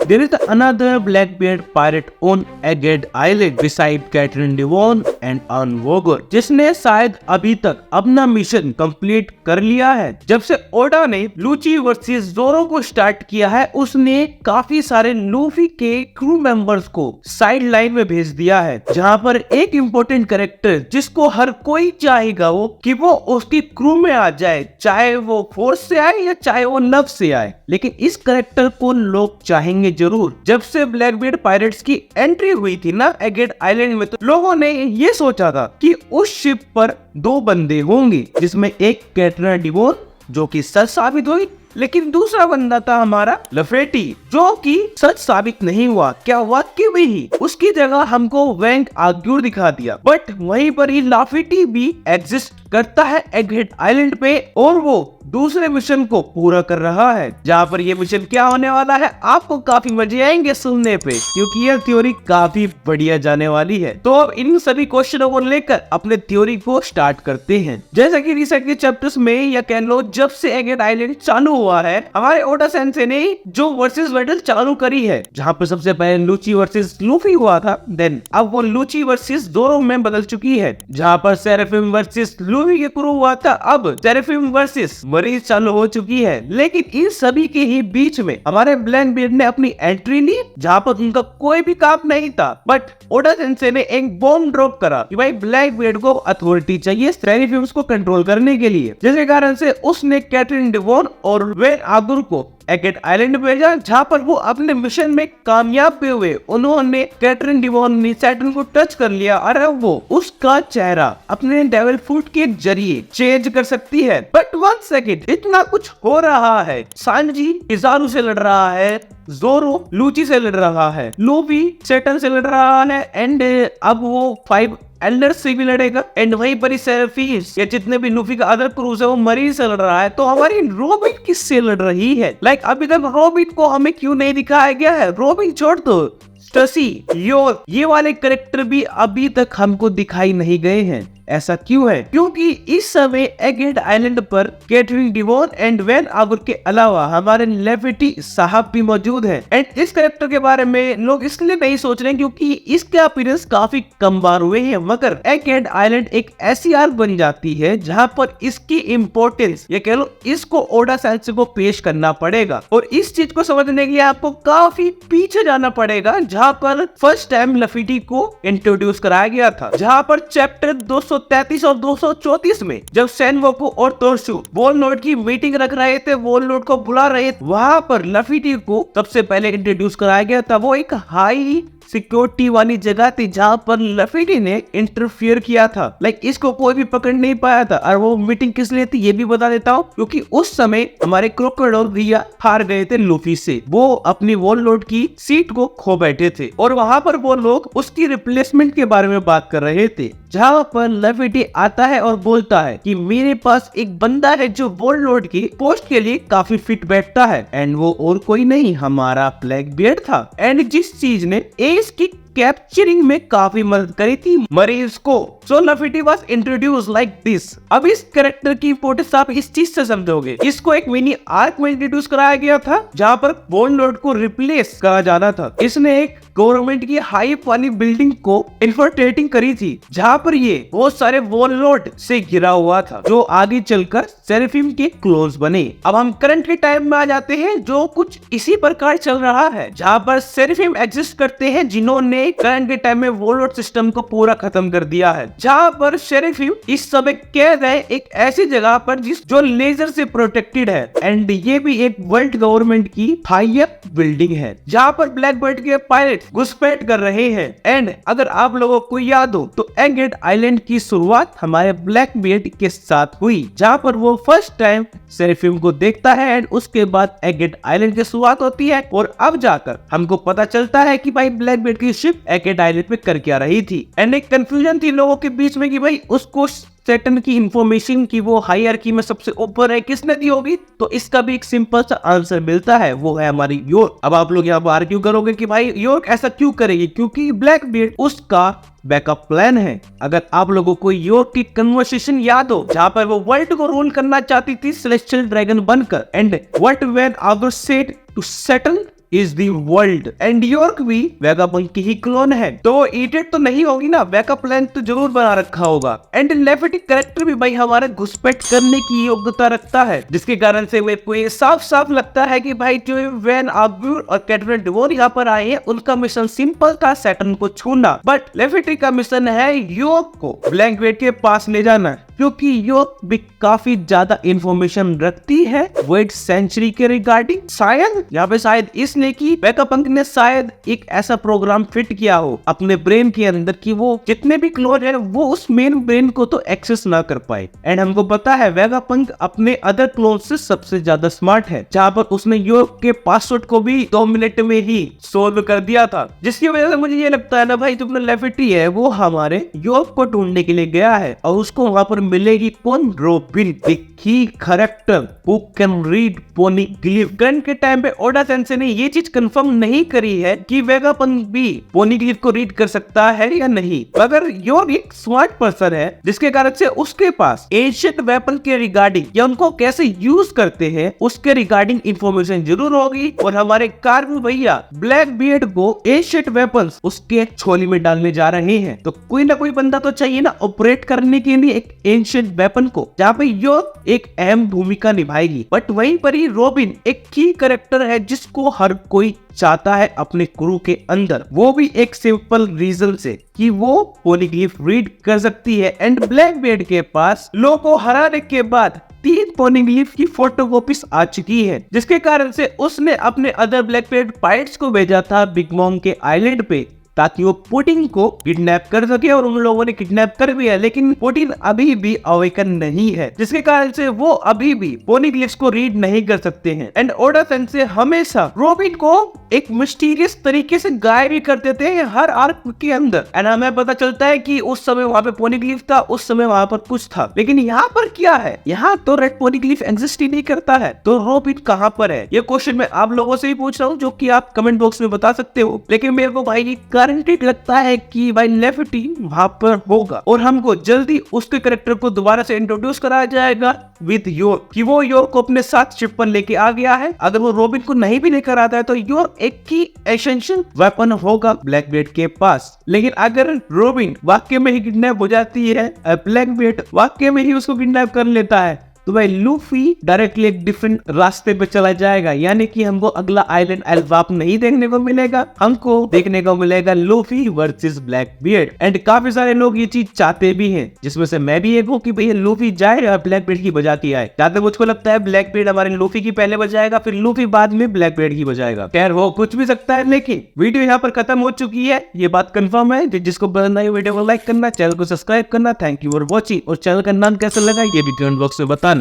There is another Blackbeard pirate on Egghead Island beside Catelyn Devon and Ann Vogel, जिसने शायद अभी तक अपना मिशन कंप्लीट कर लिया है। जब से ओडा ने लूची वर्सेस जोरो को स्टार्ट किया है, उसने काफी सारे लूफी के क्रू मेंबर्स को साइड लाइन में भेज दिया है, जहां पर एक इम्पोर्टेंट कैरेक्टर जिसको हर कोई चाहेगा कि वो उसकी क्रू में आ जाए, चाहे वो फोर्स से आए या चाहे वो नव से आए, लेकिन इस कैरेक्टर को लोग चाहेंगे जरूर। जब से ब्लैकबीयर्ड पायरेट्स की एंट्री हुई थी ना एगेड आइलैंड में, तो लोगों ने ये सोचा था कि उस शिप पर 2 बंदे होंगे, जिसमें एक कैटरीना डिवोन जो कि सच साबित हुई, लेकिन दूसरा बंदा था हमारा लफेटी, जो कि सच साबित नहीं हुआ। क्या हुआ कि वही उसकी जगह हमको वैंग आग्यूर दिखा दिया, बट वहीं पर ही लाफेटी भी एग्जिस्ट करता है एगहेड आइलैंड पे, और वो दूसरे मिशन को पूरा कर रहा है, जहाँ पर ये मिशन क्या होने वाला है आपको काफी मजे आएंगे सुनने पे, क्योंकि यह थ्योरी काफी बढ़िया जाने वाली है। तो अब इन सभी क्वेश्चनों को लेकर अपने थ्योरी को स्टार्ट करते हैं। जैसा कि रिसेंट के चैप्टर्स में या कह लो जब से एगहेड आइलैंड चालू हुआ है, हमारे ओडा सेंसे ने जो वर्सेस बैटल चालू करी है, जहाँ पर सबसे पहले लूची वर्सेस लूफी हुआ था, देन अब वो लूची वर्सेस जोरो में बदल चुकी है, जहाँ पर सेराफिम वर्सेस लूफी के क्रू हुआ था, अब सेराफिम वर्सेस मरीज चालू हो चुकी है। लेकिन इन सभी के ही बीच में हमारे ब्लैकबीयर्ड ने अपनी एंट्री ली, जहाँ पर उनका कोई भी काम नहीं था, बट ओडा सेंसे ने एक बॉम्ब ड्रॉप करा कि भाई ब्लैकबीयर्ड को अथॉरिटी चाहिए सेराफिम्स को कंट्रोल करने के लिए, जिसके कारण से उसने कैटरीन डिवोन और वैंग आग्यूर को एगहेड आइलैंड भेजा, जहाँ पर वो अपने मिशन में कामयाब भी हुए। उन्होंने कैटरीन डिवोन ने सैटर्न को टच कर लिया और अब वो उसका चेहरा अपने डेविल फ्रूट के जरिए चेंज कर सकती है। बट 1 सेकेंड, इतना कुछ हो रहा है, सांजी किजारू से लड़ रहा है, जोरो लूची से लड़ रहा है, लूफी सैटर्न से लड़ रहा है, एंड अब वो 5 एल्डर से भी लड़ेगा, एंड वहीं पर ही सेराफिस या जितने भी लूफी का अदर क्रूज है वो मरीज से लड़ रहा है। तो हमारी रोबिन किससे लड़ रही है? लाइक अभी तक रोबिन को हमें क्यों नहीं दिखाया गया है? रोबिन छोड़ दो, स्टसी, योर, ये वाले कैरेक्टर भी अभी तक हमको दिखाई नहीं गए हैं। ऐसा क्यों है? क्योंकि इस समय एगहेड आइलैंड पर कैटरीन डिवोन एंड वैंग आग्यूर के अलावा हमारे लेफेटी साहब भी मौजूद हैं। एंड इस कैरेक्टर के बारे में लोग इसलिए नहीं सोच रहे क्योंकि इसके अपीयरेंस काफी कम बार हुए हैं, मगर एगहेड आइलैंड एक ऐसी आर्क बन जाती है जहां पर इसकी इम्पोर्टेंस या कह लो इसको ओडा सेंसे को पेश करना पड़ेगा, और इस चीज को समझने के लिए आपको काफी पीछे जाना पड़ेगा, जहां पर फर्स्ट टाइम लफेटी को इंट्रोड्यूस कराया गया था, जहां पर चैप्टर 233 और 234 में जब सेनवोकू और तोरशु वॉल लॉर्ड की मीटिंग रख रहे थे, वॉल लॉर्ड को बुला रहे थे, वहां पर लफेटी को सबसे पहले इंट्रोड्यूस कराया गया था। वो एक हाई सिक्योरिटी वाली जगह थी जहां पर लफेटी ने इंटरफियर किया था, लाइक इसको कोई भी पकड़ नहीं पाया था। और वो मीटिंग किस लिए थी ये भी बता देता हूँ, क्योंकि उस समय हमारे क्रोकोडाइल भैया हार गए थे लूफी से, वो अपनी वॉल लॉर्ड की सीट को खो बैठे थे, और वहां पर वो लोग उसकी रिप्लेसमेंट के बारे में बात कर रहे थे, जहां पर लफेटी आता है और बोलता है कि मेरे पास एक बंदा है जो वॉल लॉर्ड की पोस्ट के लिए काफी फिट बैठता है, एंड वो और कोई नहीं हमारा ब्लैकबीयर्ड था, एंड जिस चीज ने इसकी कैप्चरिंग में काफी मदद करी थी मरीज को। सो लफेटी वाज इंट्रोड्यूस लाइक दिस। अब इस कैरेक्टर की इंपॉर्टेंस आप इस चीज से समझोगे, इसको एक मिनी आर्क में इंट्रोड्यूस कराया गया था जहां पर वॉल लॉर्ड को रिप्लेस करा जाना था। इसने एक गवर्नमेंट की हाइप वाली बिल्डिंग को इन्फिल्ट्रेटिंग करी थी, जहां पर ये बहुत सारे वॉल लॉर्ड से घिरा हुआ था, जो आगे चलकर सेराफिम के क्लोज बने। अब हम करंट के टाइम में आ जाते हैं, जो कुछ इसी प्रकार चल रहा है, जहां पर सेराफिम एग्जिस्ट करते हैं, जिन्होंने करंट के टाइम में वॉल लॉर्ड सिस्टम को पूरा खत्म कर दिया है, जहां पर सेराफिम इस समय कैद है एक ऐसी जगह पर जो लेजर से प्रोटेक्टेड है, एंड ये भी एक वर्ल्ड गवर्नमेंट की हाईएस्ट बिल्डिंग है, जहां पर ब्लैकबीयर्ड के पायरेट घुसपैठ कर रहे हैं। एंड अगर आप लोगों को याद हो तो एगहेड आइलैंड की शुरुआत हमारे ब्लैकबीयर्ड के साथ हुई, जहां पर वो फर्स्ट टाइम सेराफिम को देखता है, एंड उसके बाद एगहेड आइलैंड की शुरुआत होती है, और अब जाकर हमको पता चलता है कि भाई ब्लैकबीयर्ड की शिप एगहेड आइलैंड पे कर क्या रही थी। एंड एक कंफ्यूजन थी लोगों के बीच में कि भाई उसको सैटर्न की इंफॉर्मेशन की वो हायरार्की में सबसे ऊपर है किसने दी होगी, तो इसका भी एक सिंपल सा आंसर मिलता है, वो है हमारी योर्क। अब आप लोग यहाँ पर आर्ग्यू करोगे कि भाई योर्क ऐसा क्यों करेगी, क्योंकि ब्लैकबीयर्ड उसका बैकअप प्लान है। अगर आप लोगों को योर्क की कन्वर्सेशन याद हो जहां पर वो वर्ल्ड को रूल करना चाहती थी सेलेस्टियल ड्रैगन बनकर, एंड व्हाट वैंग आग्यूर said to Saturn is the world and York भी वेगापंक की ही क्लोन है, तो ईटेड तो नहीं होगी ना, बैकअप प्लान तो जरूर बना रखा होगा। एंड लेफिटी कैरेक्टर भी भाई हमारे घुसपैठ करने की योग्यता रखता है, जिसके कारण से वे कोई साफ साफ लगता है कि भाई जो वैन आब्यूर और कैटरीन डेवॉन यहाँ पर आए हैं उनका मिशन सिंपल था, सैटर्न को छूना, बट लेफिटी का मिशन है यॉर्क को ब्लैक बेड के पास ले जाना, क्योंकि यॉर्क भी काफी ज्यादा इंफॉर्मेशन रखती है वेट सेंचुरी के रिगार्डिंग। शायद इसलिए कि वेगापंक ने शायद एक ऐसा प्रोग्राम फिट किया हो अपने ब्रेन के अंदर कि वो जितने भी क्लोन है वो उस मेन ब्रेन को तो एक्सेस ना कर पाए। एंड हमको पता है वेगापंक अपने अदर क्लोन से सबसे ज्यादा स्मार्ट है, जहाँ पर उसने यॉर्क के पासवर्ड को भी 2 मिनट में ही सोल्व कर दिया था, जिसकी वजह से मुझे ये लगता है ना भाई जो लेफिटी है वो हमारे यॉर्क को ढूंढने के लिए गया है और उसको वहां पर मिलेगी कौन? Robin, the key character who can read poneglyph. गन के टाइम पे ओडा सेंसे ने ये चीज कंफर्म नहीं करी है कि वेगापंक भी पोनीग्लिफ को रीड कर सकता है या नहीं, मगर यॉर्क एक स्मार्ट पर्सन है जिसके कारण से उसके पास एंशिएंट वेपन के रिगार्डिंग या उनको कैसे यूज करते हैं उसके रिगार्डिंग इंफॉर्मेशन जरूर होगी। और हमारे कार्बू भैया ब्लैक बियर्ड को एंशिएंट वेपन्स उसके छोली में डालने जा रहे हैं, तो कोई ना कोई बंदा तो चाहिए ना ऑपरेट करने के लिए एक एंशिएंट वेपन को, जहाँ पे यॉर्क एक अहम भूमिका निभाएगी। बट वहीं पर ही रोबिन एक की कैरेक्टर है जिसको हर कोई चाहता है अपने क्रू के अंदर, वो भी एक सिंपल रीजन से कि वो पोनीग्लिफ रीड कर सकती है। एंड ब्लैक बेड के पास लो को हराने के बाद 3 पोनीग्लिफ की फोटोकॉपीज आ चुकी है, जिसके कारण से उसने अपने अदर ब्लैक बेड पायरेट्स को भेजा था बिग मॉम के आइलैंड पे, ताकि वो पुटिन को किडनैप कर सके। और उन लोगों ने किडनैप कर भी है, लेकिन पुटिन अभी भी अवेकन नहीं है, जिसके कारण से वो अभी भी पोनीग्लिफ्स को रीड नहीं कर सकते हैं। एंड ओडा सेंसे हमेशा रोबिन को एक मिस्टीरियस तरीके से गायब भी कर देते हैं हर आर्क के अंदर। एंड हमें पता चलता है कि उस समय वहाँ पे पोनीग्लिफ था, उस समय वहाँ पर कुछ था, लेकिन यहाँ पर क्या है, यहाँ तो रेड पोनीग्लिफ एग्जिस्ट ही नहीं करता है, तो रोबिन कहाँ पर है? ये क्वेश्चन मैं आप लोगों से ही पूछ रहा हूँ, जो कि आप कमेंट बॉक्स में बता सकते हो। लेकिन मेरे को भाई गारंटेड लगता है कि भाई लेफिटी वहां पर होगा और हमको जल्दी उसके कैरेक्टर को दोबारा से इंट्रोड्यूस कराया जाएगा विद यॉर्क, कि वो यॉर्क को अपने साथ शिप पर लेके आ गया है। अगर वो रोबिन को नहीं भी लेकर आता है तो यॉर्क एक ही एसेंशियल वेपन होगा ब्लैक बेड के पास। लेकिन अगर रोबिन वाकई में ही किडनैप हो जाती है, ब्लैक बेड वाकई में ही उसको किडनैप कर लेता है, तो भाई लूफी डायरेक्टली एक डिफरेंट रास्ते पे चला जाएगा, यानी कि हमको अगला आइलैंड एल्बाप नहीं देखने को मिलेगा, हमको देखने को मिलेगा Luffy versus black beard. And काफी सारे लोग ये चीज चाहते भी हैं, जिसमें से मैं भी एक हूँ कि भैया लूफी जाए और ब्लैक बियर्ड की बजा के आए। ज्यादा मुझको लगता है ब्लैक बियर्ड हमारे लूफी की पहले बजाएगा, फिर लूफी बाद में ब्लैक बियर्ड की बजाएगा। खैर वो कुछ भी सकता है, लेकिन वीडियो यहाँ पर खत्म हो चुकी है, ये बात कंफर्म है। जिसको पसंद आई वीडियो को लाइक करना, चैनल को सब्सक्राइब करना। थैंक यू फॉर वॉचिंग, और चैनल का नाम कैसा लगा ये भी कमेंट बॉक्स में बताना।